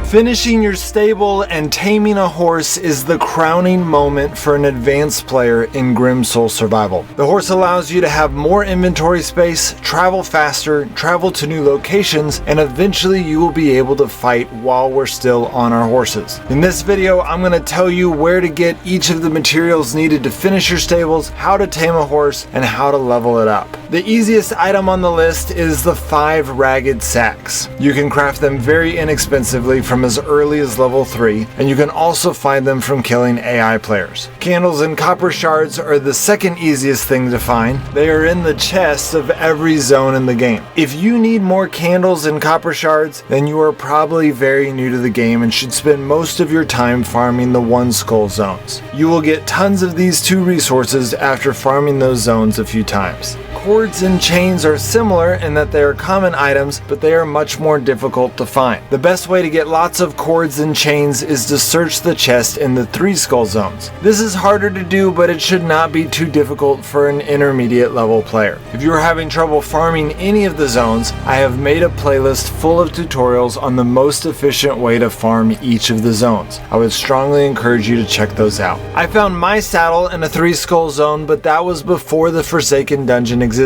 Finishing your stable and taming a horse is the crowning moment for an advanced player in Grim Soul Survival. The horse allows you to have more inventory space, travel faster, travel to new locations, and eventually you will be able to fight while we're still on our horses. In this video, I'm going to tell you where to get each of the materials needed to finish your stables, how to tame a horse, and how to level it up. The easiest item on the list is the 5 ragged sacks. You can craft them very inexpensively from as early as level 3, and you can also find them from killing AI players. Candles and copper shards are the second easiest thing to find. They are in the chests of every zone in the game. If you need more candles and copper shards, then you are probably very new to the game and should spend most of your time farming the one skull zones. You will get tons of these 2 resources after farming those zones a few times. Cords and chains are similar in that they are common items, but they are much more difficult to find. The best way to get lots of cords and chains is to search the chest in the 3 skull zones. This is harder to do, but it should not be too difficult for an intermediate level player. If you are having trouble farming any of the zones, I have made a playlist full of tutorials on the most efficient way to farm each of the zones. I would strongly encourage you to check those out. I found my saddle in a 3 skull zone, but that was before the Forsaken Dungeon existed.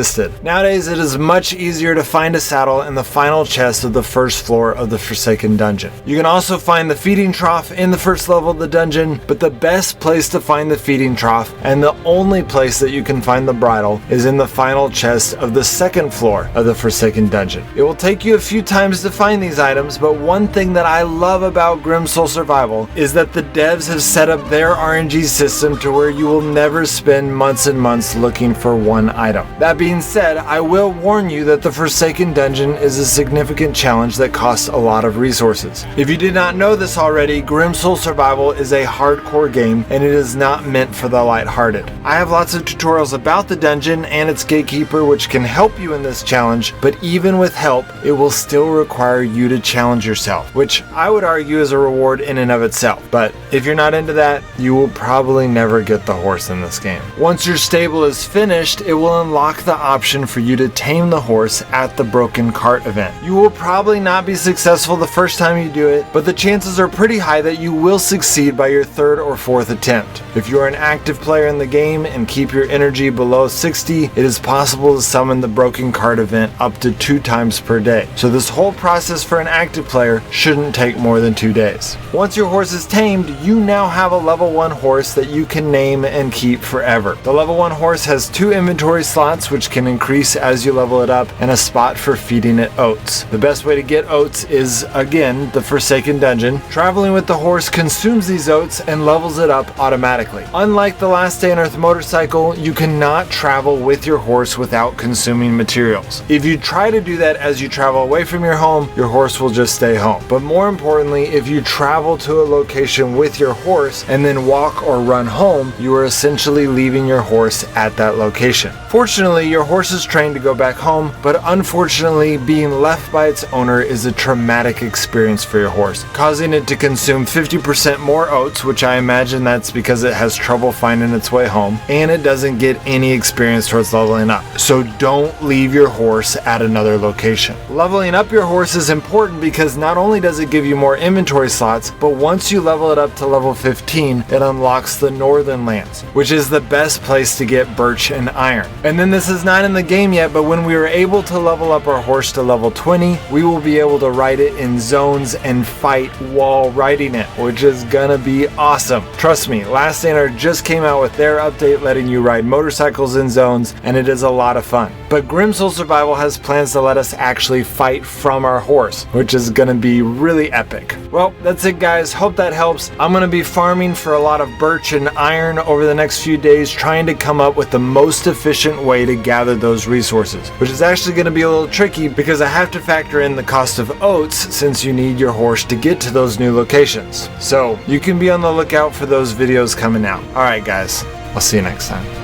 Nowadays, it is much easier to find a saddle in the final chest of the first floor of the Forsaken Dungeon. You can also find the feeding trough in the first level of the dungeon, but the best place to find the feeding trough, and the only place that you can find the bridle, is in the final chest of the second floor of the Forsaken Dungeon. It will take you a few times to find these items, but one thing that I love about Grim Soul Survival is that the devs have set up their RNG system to where you will never spend months and months looking for one item. That being said, I will warn you that the Forsaken Dungeon is a significant challenge that costs a lot of resources. If you did not know this already, Grim Soul Survival is a hardcore game and it is not meant for the lighthearted. I have lots of tutorials about the dungeon and its gatekeeper which can help you in this challenge, but even with help, it will still require you to challenge yourself, which I would argue is a reward in and of itself. But if you're not into that, you will probably never get the horse in this game. Once your stable is finished, it will unlock the option for you to tame the horse at the broken cart event. You will probably not be successful the first time you do it, but the chances are pretty high that you will succeed by your 3rd or 4th attempt. If you are an active player in the game and keep your energy below 60, it is possible to summon the broken cart event up to 2 times per day. So this whole process for an active player shouldn't take more than 2 days. Once your horse is tamed, you now have a level 1 horse that you can name and keep forever. The level 1 horse has 2 inventory slots which can increase as you level it up, and a spot for feeding it oats. The best way to get oats is, again, the Forsaken Dungeon. Traveling with the horse consumes these oats and levels it up automatically. Unlike the Last Day on Earth motorcycle, you cannot travel with your horse without consuming materials. If you try to do that as you travel away from your home, your horse will just stay home. But more importantly, if you travel to a location with your horse and then walk or run home, you are essentially leaving your horse at that location. Fortunately, your horse is trained to go back home, but unfortunately, being left by its owner is a traumatic experience for your horse, causing it to consume 50% more oats, which I imagine that's because it has trouble finding its way home, and it doesn't get any experience towards leveling up. So don't leave your horse at another location. Leveling up your horse is important because not only does it give you more inventory slots, but once you level it up to level 15, it unlocks the Northern Lands, which is the best place to get birch and iron. And then this is not in the game yet, but when we are able to level up our horse to level 20, we will be able to ride it in zones and fight while riding it, which is gonna be awesome. Trust me, Last Stand Earth just came out with their update letting you ride motorcycles in zones, and it is a lot of fun. But Grim Soul Survival has plans to let us actually fight from our horse, which is gonna be really epic. Well, that's it guys, hope that helps. I'm gonna be farming for a lot of birch and iron over the next few days, trying to come up with the most efficient way to gather those resources, which is actually going to be a little tricky because I have to factor in the cost of oats since you need your horse to get to those new locations. So you can be on the lookout for those videos coming out. Alright guys, I'll see you next time.